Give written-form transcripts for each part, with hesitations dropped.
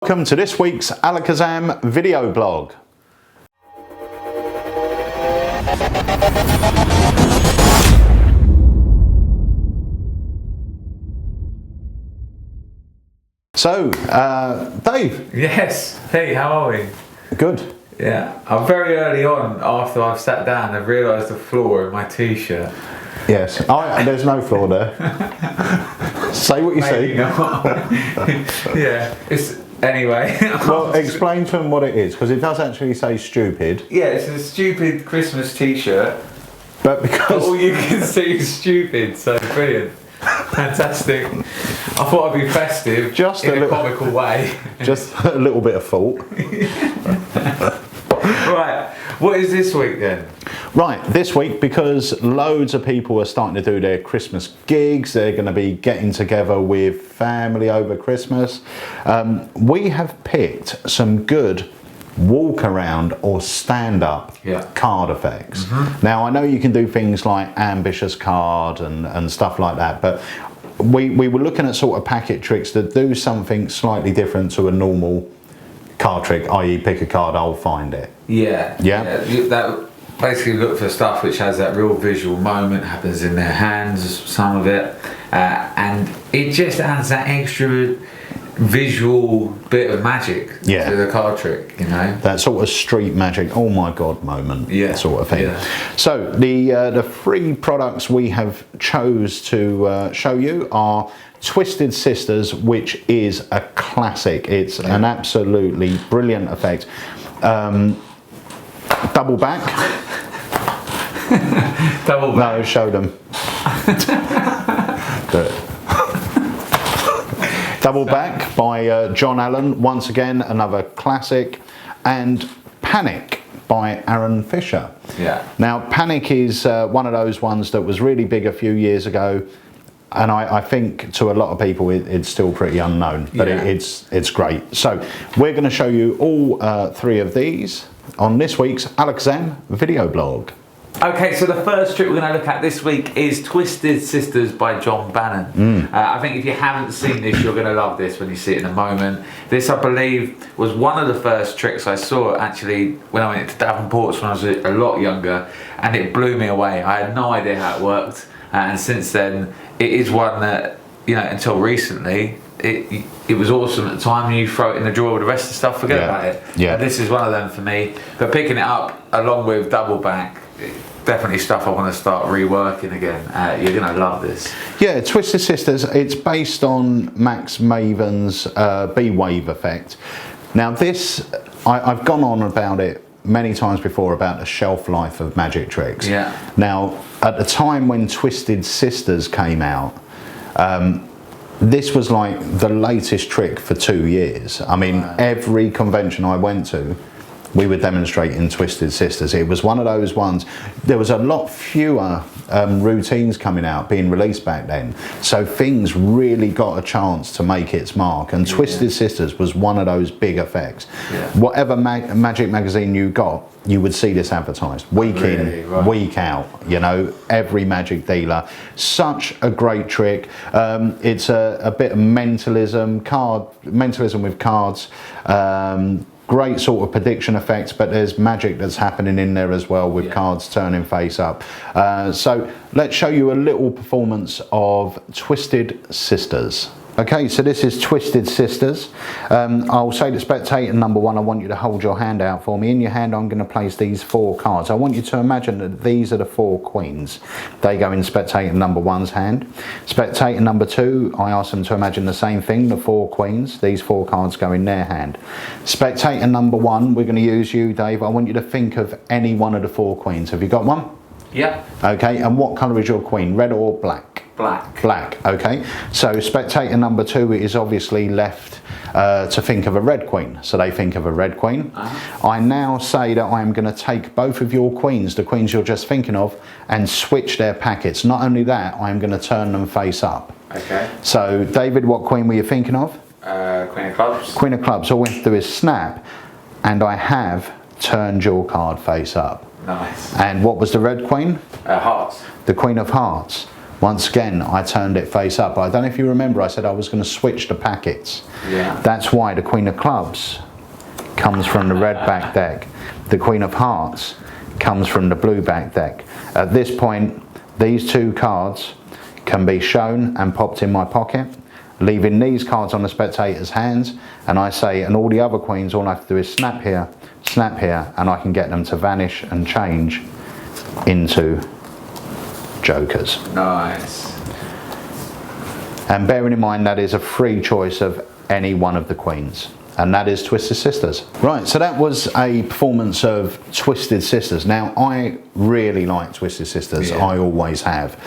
Welcome to this week's Alakazam Video Blog. So, Dave. Yes. Hey, how are we? Good. Yeah. I'm very early on after I've sat down. I've realised the flaw in my t-shirt. Yes. There's no flaw there. Say what you Maybe see. not. Yeah. Anyway. Well, explain to them what it is, because it does actually say stupid. Yeah, it's a stupid Christmas t-shirt. But because all you can see is stupid, so brilliant. Fantastic. I thought I'd be festive, Just in a a little- comical way. just a little bit of fault. Right, what is this week then? Right, this week, because loads of people are starting to do their Christmas gigs, they're going to be getting together with family over Christmas, we have picked some good walk around or stand up card effects. Now, I know you can do things like ambitious card and stuff like that, but we were looking at sort of packet tricks that do something slightly different to a normal card trick, i.e. pick a card, I'll find it. Yeah. That basically look for stuff which has that real visual moment, happens in their hands, some of it, and it just adds that extra visual bit of magic to the card trick, you know. That sort of street magic, oh my god moment sort of thing. Yeah. So the three products we have chose to show you are Twisted Sisters, which is a classic. It's an absolutely brilliant effect. Double back. Double back. No, show them. Good. Double Back by John Allen, once again another classic, and Panic by Aaron Fisher. Yeah. Now, Panic is one of those ones that was really big a few years ago, and I think to a lot of people it's still pretty unknown, but it's great. So we're going to show you all three of these on this week's Alakazam Video Blog. Okay, so the first trick we're going to look at this week is Twisted Sisters by John Bannon. I think if you haven't seen this, you're going to love this when you see it in a moment. This, I believe, was one of the first tricks I saw actually when I went to Davenport's when I was a lot younger, and it blew me away. I had no idea how it worked, and since then it is one that, you know, until recently it was awesome at the time. You throw it in the drawer with the rest of the stuff, forget about it. Yeah. And this is one of them for me. But picking it up along with Double Back, definitely stuff I want to start reworking again. You're going to love this. Yeah, Twisted Sisters, it's based on Max Maven's B-Wave effect. Now this, I've gone on about it many times before about the shelf life of magic tricks. Yeah. Now, at the time when Twisted Sisters came out, this was like the latest trick for 2 years. I mean, every convention I went to, we were demonstrating Twisted Sisters. It was one of those ones, there was a lot fewer routines coming out, being released back then. So things really got a chance to make its mark. And Twisted Sisters was one of those big effects. Whatever magic magazine you got, you would see this advertised. Week in, week out, you know, every magic dealer. Such a great trick. It's a bit of mentalism with cards. Great sort of prediction effects, but there's magic that's happening in there as well with cards turning face up. So let's show you a little performance of Twisted Sisters. Okay, so this is Twisted Sisters. I'll say to spectator number one, I want you to hold your hand out for me. In your hand, I'm going to place these 4 cards. I want you to imagine that these are the 4 queens. They go in spectator number one's hand. Spectator number 2, I ask them to imagine the same thing, the 4 queens. These 4 cards go in their hand. Spectator number 1, we're going to use you, Dave. I want you to think of any one of the 4 queens. Have you got one? Yeah. Okay, and what colour is your queen, red or black? Black. Black, okay. So spectator number 2 is obviously left to think of a red queen. So they think of a red queen. I now say that I'm going to take both of your queens, the queens you're just thinking of, and switch their packets. Not only that, I'm going to turn them face up. Okay. So David, what queen were you thinking of? Queen of Clubs. Queen of Clubs. All we have to do is snap, and I have turned your card face up. Nice. And what was the red queen? Hearts. The Queen of Hearts. Once again, I turned it face up. I don't know if you remember, I said I was going to switch the packets. Yeah. That's why the Queen of Clubs comes from the red back deck. The Queen of Hearts comes from the blue back deck. At this point, these two cards can be shown and popped in my pocket, leaving these cards on the spectator's hands, and I say, and all the other queens, all I have to do is snap here, and I can get them to vanish and change into jokers. Nice. And bearing in mind that is a free choice of any one of the queens, and that is Twisted Sisters. Right, so that was a performance of Twisted Sisters. Now, I really like Twisted Sisters, I always have.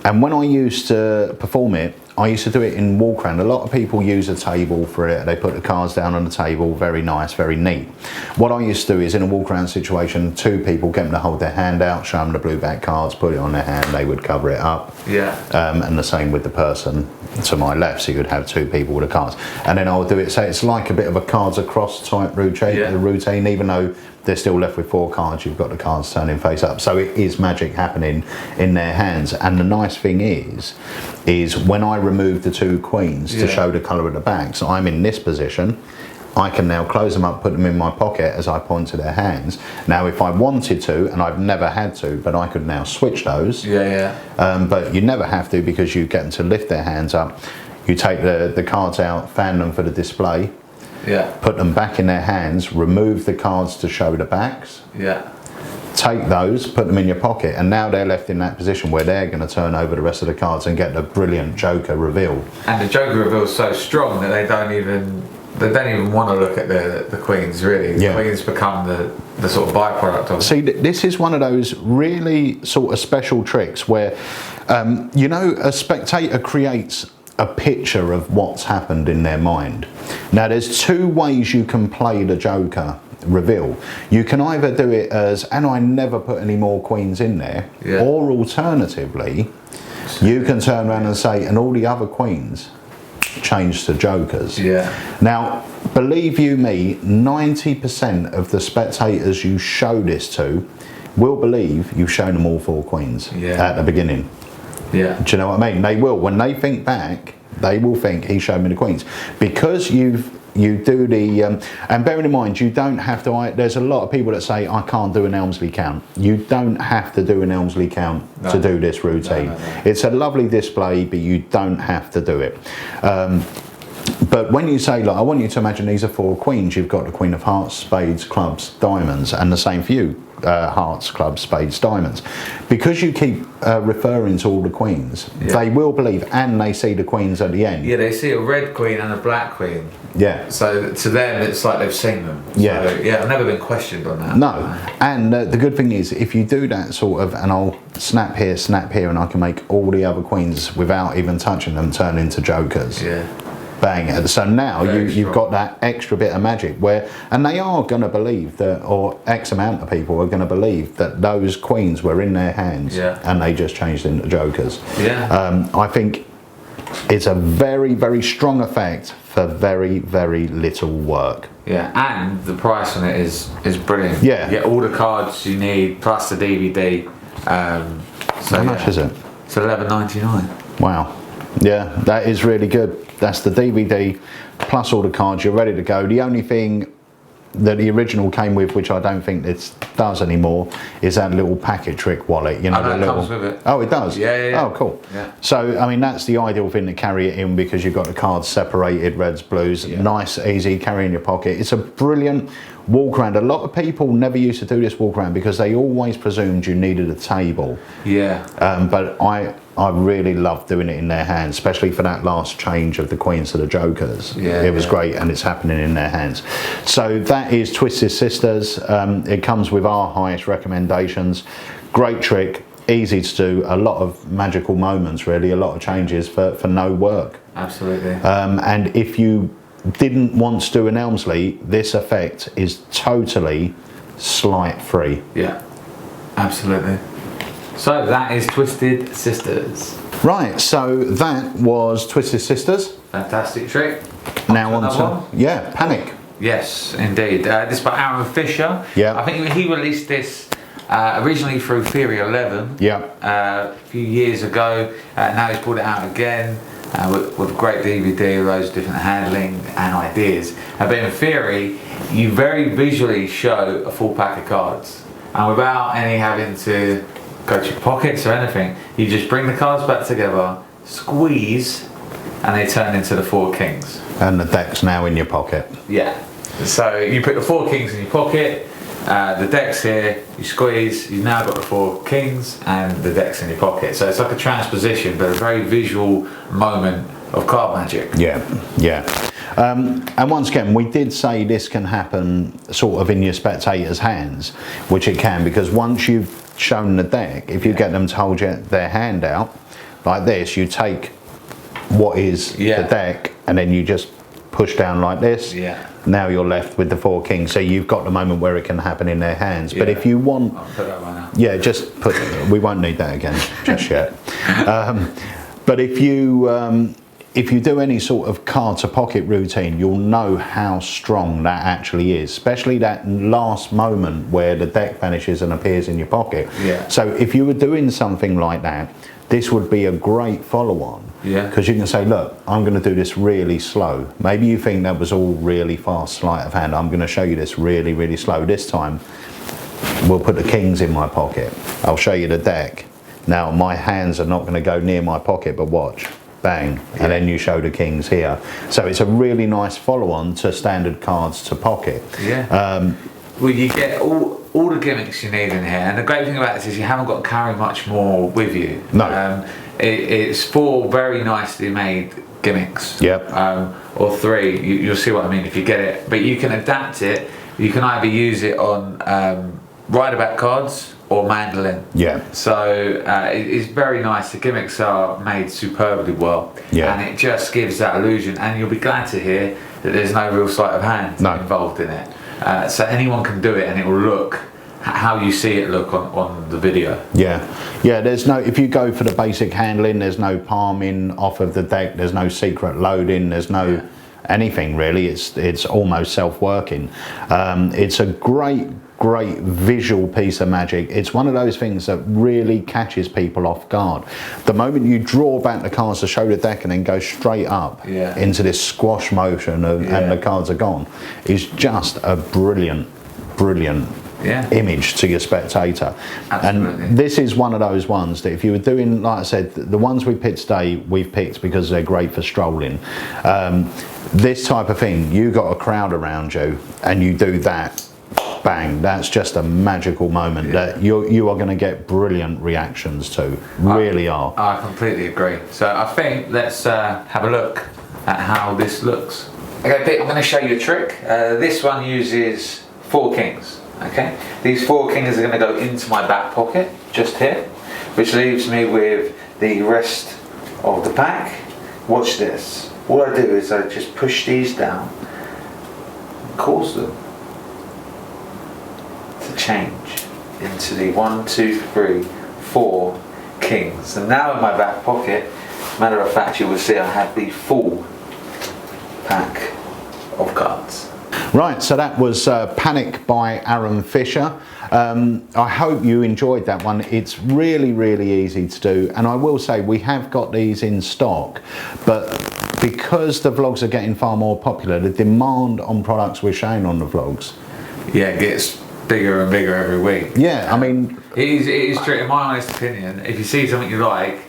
And when I used to perform it, I used to do it in walk around. A lot of people use a table for it. They put the cards down on the table, very nice, very neat. What I used to do is in a walk around situation, two people, get them to hold their hand out, show them the blue back cards, put it on their hand, they would cover it up. Yeah. And the same with the person to my left, so you would have two people with the cards. And then I'll do it, so it's like a bit of a cards across type routine, even though they're still left with four cards, you've got the cards turning face up. So it is magic happening in their hands. And the nice thing is when I remove the two queens to show the colour of the backs, I'm in this position. I can now close them up, put them in my pocket as I point to their hands. Now, if I wanted to, and I've never had to, but I could now switch those. But you never have to, because you get them to lift their hands up. You take the cards out, fan them for the display. Put them back in their hands, remove the cards to show the backs. Take those, put them in your pocket, and now they're left in that position where they're going to turn over the rest of the cards and get the brilliant Joker reveal. And the Joker reveal is so strong that they don't even want to look at the queens, really. The queens become the sort of byproduct of it. See, this is one of those really sort of special tricks where, you know, a spectator creates a picture of what's happened in their mind. Now, there's two ways you can play the Joker reveal. You can either do it as, and I never put any more queens in there, or alternatively, you can turn around and say, and all the other queens change to jokers. Now, believe you me, 90% of the spectators you show this to will believe you've shown them all four queens at the beginning. Do you know what I mean? They will. When they think back, they will think he showed me the queens. Because you do the, and bearing in mind, you don't have to, there's a lot of people that say, I can't do an Elmsley count. You don't have to do an Elmsley count to do this routine. It's a lovely display, but you don't have to do it. But when you say, like, I want you to imagine these are four queens, you've got the Queen of Hearts, Spades, Clubs, Diamonds, and the same for you, Hearts, Clubs, Spades, Diamonds. Because you keep referring to all the queens, they will believe, and they see the queens at the end. They see a red queen and a black queen. So to them, it's like they've seen them. So, I've never been questioned on that. No, and the good thing is, if you do that sort of, and I'll snap here, and I can make all the other queens without even touching them turn into jokers. Bang. So now you've got that extra bit of magic where, and they are going to believe that, or X amount of people are going to believe that those queens were in their hands and they just changed into jokers. I think it's a very, very strong effect for very, very little work. And the price on it is brilliant. You get all the cards you need plus the DVD. So how much is it? It's $11.99. Wow. Yeah, that is really good. That's the DVD plus all the cards. You're ready to go. The only thing that the original came with, which I don't think it does anymore, is that little packet trick wallet. You know, it comes with it. Oh, it does? Yeah. Oh, cool. So, I mean, that's the ideal thing to carry it in, because you've got the cards separated, reds, blues, nice, easy, carry in your pocket. It's a brilliant walk around. A lot of people never used to do this walk around because they always presumed you needed a table. But I really love doing it in their hands, especially for that last change of the queens to the jokers. It was great, and it's happening in their hands. So that is Twisted Sisters. It comes with our highest recommendations. Great trick, easy to do, a lot of magical moments, really, a lot of changes for no work. Absolutely. And if you didn't want to do an Elmsley, this effect is totally slight free. Absolutely. So that is Twisted Sisters. Right, so that was Twisted Sisters. Fantastic trick. Now on to Panic. Yes, indeed. This by Aaron Fisher. Yeah. I think he released this originally through Theory 11. Yeah. A few years ago. Now he's brought it out again with a great DVD of those different handling and ideas. But in Theory, you very visually show a full pack of cards, and without any having to go to your pockets or anything, you just bring the cards back together, squeeze, and they turn into the 4 kings. And the deck's now in your pocket. Yeah. So you put the 4 kings in your pocket, the deck's here, you squeeze, you've now got the 4 kings and the deck's in your pocket. So it's like a transposition, but a very visual moment of card magic. Yeah, yeah. And once again, we did say this can happen sort of in your spectators' hands, which it can, because once you've shown the deck, if you get them to hold their hand out like this, you take what is the deck and then you just push down like this. Yeah. Now you're left with the 4 kings, so you've got the moment where it can happen in their hands. But if you want, I'll put that one out. Yeah, just put. We won't need that again just yet. But if you do any sort of card to pocket routine, you'll know how strong that actually is, especially that last moment where the deck vanishes and appears in your pocket. Yeah. So if you were doing something like that, this would be a great follow-on. Yeah. Because you can say, look, I'm going to do this really slow. Maybe you think that was all really fast sleight of hand. I'm going to show you this really, really slow. This time, we'll put the kings in my pocket. I'll show you the deck. Now, my hands are not going to go near my pocket, but watch. Bang. And then you show the kings here. So it's a really nice follow-on to standard cards to pocket. Yeah. Well, you get all the gimmicks you need in here, and the great thing about this is you haven't got to carry much more with you. No. It's 4 very nicely made gimmicks. Yep. Or 3. You'll see what I mean if you get it. But you can adapt it. You can either use it on rider-back cards or mandolin. Yeah. So it's very nice. The gimmicks are made superbly well. Yeah. And it just gives that illusion. And you'll be glad to hear that there's no real sleight of hand involved in it. So anyone can do it, and it will look how you see it look on the video. Yeah, there's no, if you go for the basic handling, there's no palming off of the deck, there's no secret loading, there's no anything really. It's almost self-working. It's a great visual piece of magic. It's one of those things that really catches people off guard. The moment you draw back the cards to show the deck and then go straight up into this squash motion and the cards are gone, is just a brilliant image to your spectator. Absolutely. And this is one of those ones that if you were doing, like I said, the ones we picked today, we've picked because they're great for strolling. This type of thing, you got a crowd around you and you do that, bang, that's just a magical moment that you are going to get brilliant reactions to. Really are. I completely agree. So I think let's have a look at how this looks. Okay, Pete, I'm going to show you a trick. This one uses 4 kings. Okay, these 4 kings are going to go into my back pocket just here, which leaves me with the rest of the pack. Watch this. All I do is I just push these down and cause them to change into the 1, 2, 3, 4 kings. And now in my back pocket, matter of fact, you will see I have the full pack of cards. Right, so that was Panic by Aaron Fisher. I hope you enjoyed that one. It's really easy to do, and I will say we have got these in stock, but because the vlogs are getting far more popular, the demand on products we're showing on the vlogs it gets bigger and bigger every week. I mean, it is true, in my honest opinion. If you see something you like,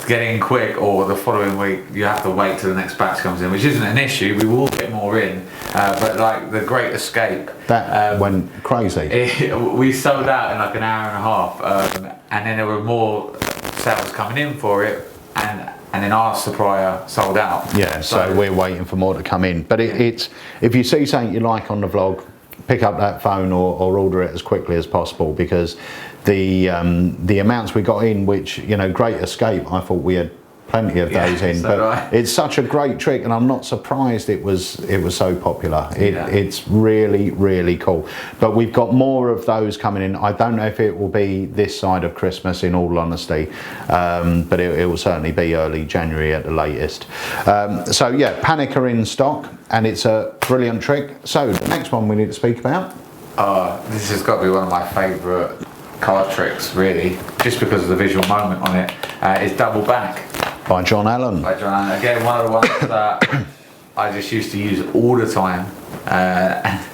get in quick, or the following week you have to wait till the next batch comes in, which isn't an issue. We will get more in, but like the Great Escape, that went crazy. We sold out in like an hour and a half, and then there were more sales coming in for it, and then our supplier sold out. So we're waiting for more to come in. But it's, if you see something you like on the vlog, pick up that phone or order it as quickly as possible, because the amounts we got in, which, you know, Great Escape, I thought we had plenty of those in, but it's such a great trick, and I'm not surprised it was so popular. It's really cool. But we've got more of those coming in. I don't know if it will be this side of Christmas, in all honesty, but it will certainly be early January at the latest. So yeah, Panic are in stock, and it's a brilliant trick. So the next one we need to speak about. This has got to be one of my favourite card tricks, really, just because of the visual moment on it, is Double Back. By John Allen. By John Allen. Again, one of the ones that I just used to use all the time,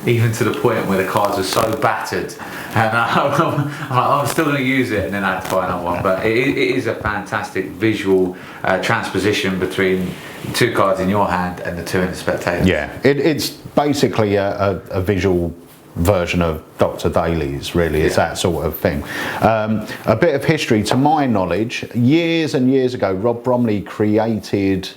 even to the point where the cards were so battered, and I'm still going to use it, and then I had to buy another one. But it is a fantastic visual transposition between two cards in your hand and the two in the spectator. Yeah, it's basically a visual version of Dr. Daly's, really. It's that sort of thing. A bit of history, to my knowledge, years and years ago, Rob Bromley created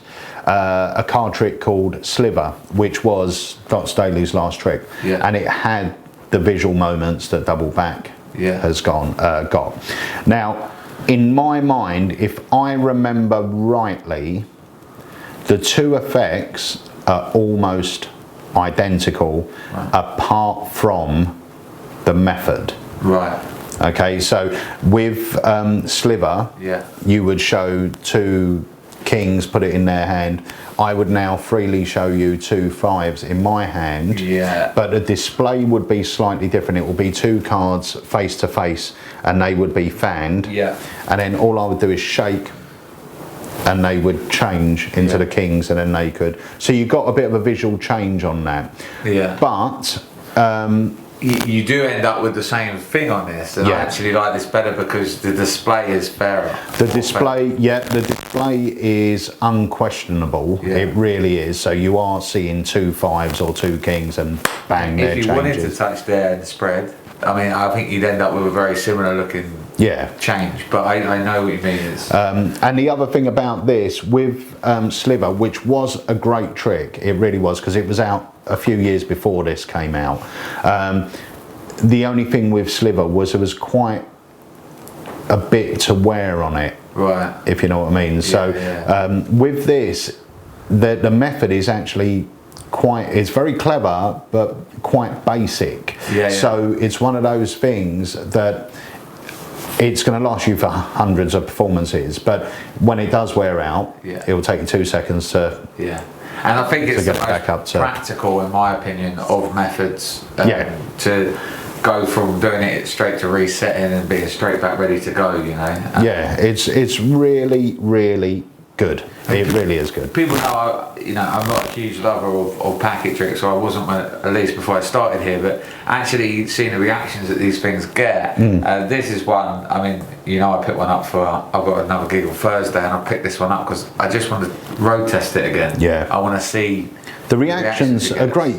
a card trick called Sliver, which was Dr. Daly's last trick, and it had the visual moments that Double Back has got. Now, in my mind, if I remember rightly, the two effects are almost identical, apart from the method. Right. Okay, so with Sliver, you would show two kings, put it in their hand. I would now freely show you two fives in my hand, but the display would be slightly different. It will be two cards face to face, and they would be fanned, and then all I would do is shake, and they would change into the kings, and then they could. So you got a bit of a visual change on that. But you do end up with the same thing on this, and I actually like this better because the display is fairer. The display, the display is unquestionable. It really is. So you are seeing two fives or two kings, and bang, they're changes. If you wanted to touch there and spread, I mean, I think you'd end up with a very similar looking change, but I know what you mean. And the other thing about this with Sliver, which was a great trick, it really was, because it was out a few years before this came out. The only thing with Sliver was there was quite a bit to wear on it, if you know what I mean. With this, the method is actually it's very clever, but quite basic. So it's one of those things that it's going to last you for hundreds of performances, but when it does wear out, it will take you 2 seconds to and I think it's the most practical, in my opinion, of methods to go from doing it straight to resetting and being straight back ready to go, you know. It's really good. It really is good. People know, I'm not a huge lover of packet tricks, or I wasn't, at least before I started here, but actually seeing the reactions that these things get, this is one, I mean, I picked one up I've got another gig on Thursday, and I picked this one up because I just want to road test it again. I want to see the reactions are great.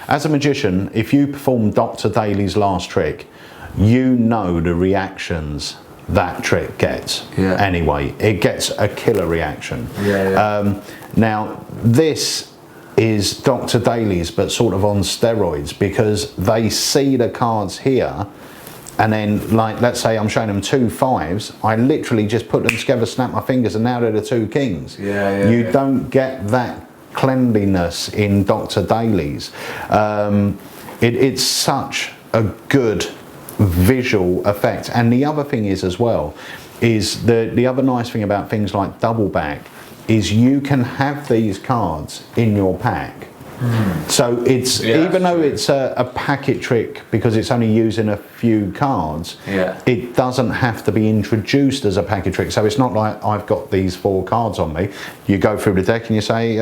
As a magician, if you perform Dr. Daly's last trick, the reactions that trick gets. Anyway, it gets a killer reaction. Now, this is Dr. Daly's, but sort of on steroids, because they see the cards here, and then, like, let's say I'm showing them two fives, I literally just put them together, snap my fingers, and now they're the two kings. You don't get that cleanliness in Dr. Daly's. It's such a good visual effect. And the other thing is as well, is the other nice thing about things like Double Back is you can have these cards in your pack. So it's even though it's a packet trick, because it's only using a few cards, it doesn't have to be introduced as a packet trick. So it's not like I've got these 4 cards on me. You go through the deck and you say,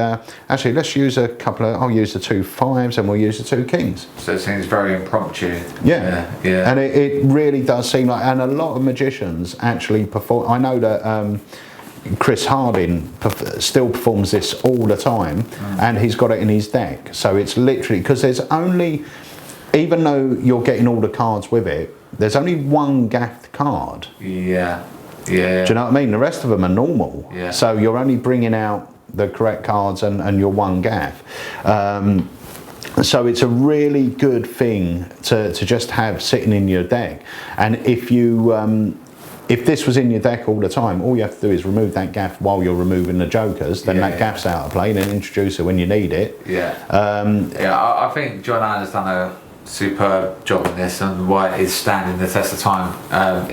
actually, let's use a couple of, I'll use the 2 fives and we'll use the 2 kings. So it seems very impromptu. And it really does seem like, and a lot of magicians actually perform. I know that Chris Harding still performs this all the time, and he's got it in his deck. So it's literally, because there's only, even though you're getting all the cards with it, there's only one gaffed card. Do you know what I mean? The rest of them are normal. So you're only bringing out the correct cards and your one gaff. So it's a really good thing to just have sitting in your deck. And if this was in your deck all the time, all you have to do is remove that gaff while you're removing the jokers, then that gaff's out of play, then introduce it when you need it. I think John Allen has done a superb job in this, and why it is standing the test of time.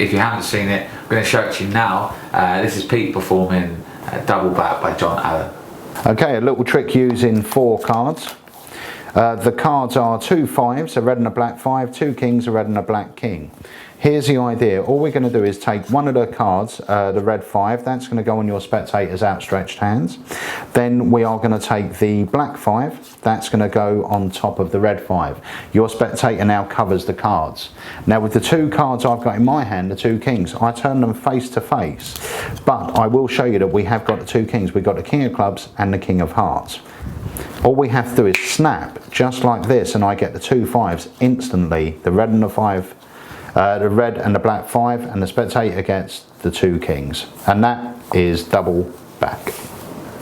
If you haven't seen it, I'm going to show it to you now. This is Pete performing Double Back by John Allen. Okay, a little trick using 4 cards. The cards are 2 fives, a red and a black 5, 2 kings, a red and a black king. here's the idea. All we're going to do is take one of the cards, the red 5, that's going to go on your spectator's outstretched hands. Then we are going to take the black 5, that's going to go on top of the red 5. Your spectator now covers the cards. Now with the 2 cards I've got in my hand, the 2 kings, I turn them face to face, but I will show you that we have got the 2 kings. We've got the king of clubs and the king of hearts. All we have to do is snap just like this, and I get the 2 5s instantly. The red and the 5, the red and the black 5, and the spectator gets the 2 kings, and that is double back.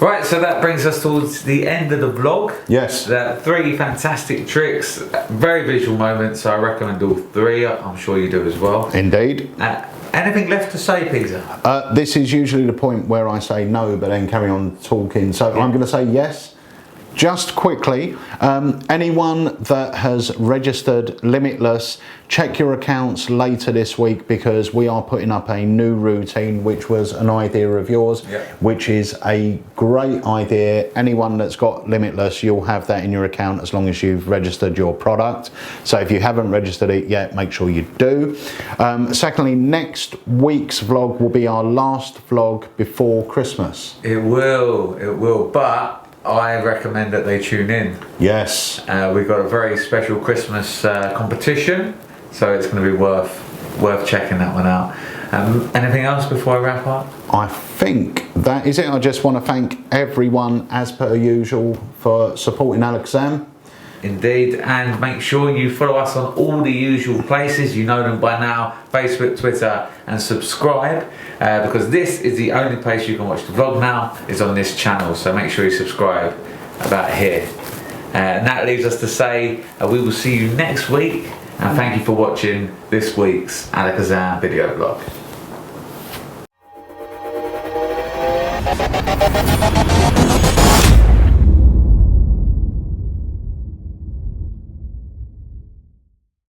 Right, so that brings us towards the end of the vlog. Yes. 3 fantastic tricks, very visual moments, so I recommend all 3. I'm sure you do as well. Indeed. Anything left to say, Peter? This is usually the point where I say no, but then carry on talking. So I'm going to say yes. Just quickly, anyone that has registered Limitless, check your accounts later this week, because we are putting up a new routine, which was an idea of yours, which is a great idea. Anyone that's got Limitless, you'll have that in your account as long as you've registered your product. So if you haven't registered it yet, make sure you do. Secondly, next week's vlog will be our last vlog before Christmas. It will, but I recommend that they tune in. Yes. We've got a very special Christmas competition, so it's going to be worth checking that one out. Anything else before I wrap up? I think that is it. I just want to thank everyone, as per usual, for supporting Alakazam. Indeed, and make sure you follow us on all the usual places. You know them by now: Facebook, Twitter, and subscribe, because this is the only place you can watch the vlog now, is on this channel. So make sure you subscribe about here. And that leaves us to say we will see you next week, and thank you for watching this week's Alakazam video blog.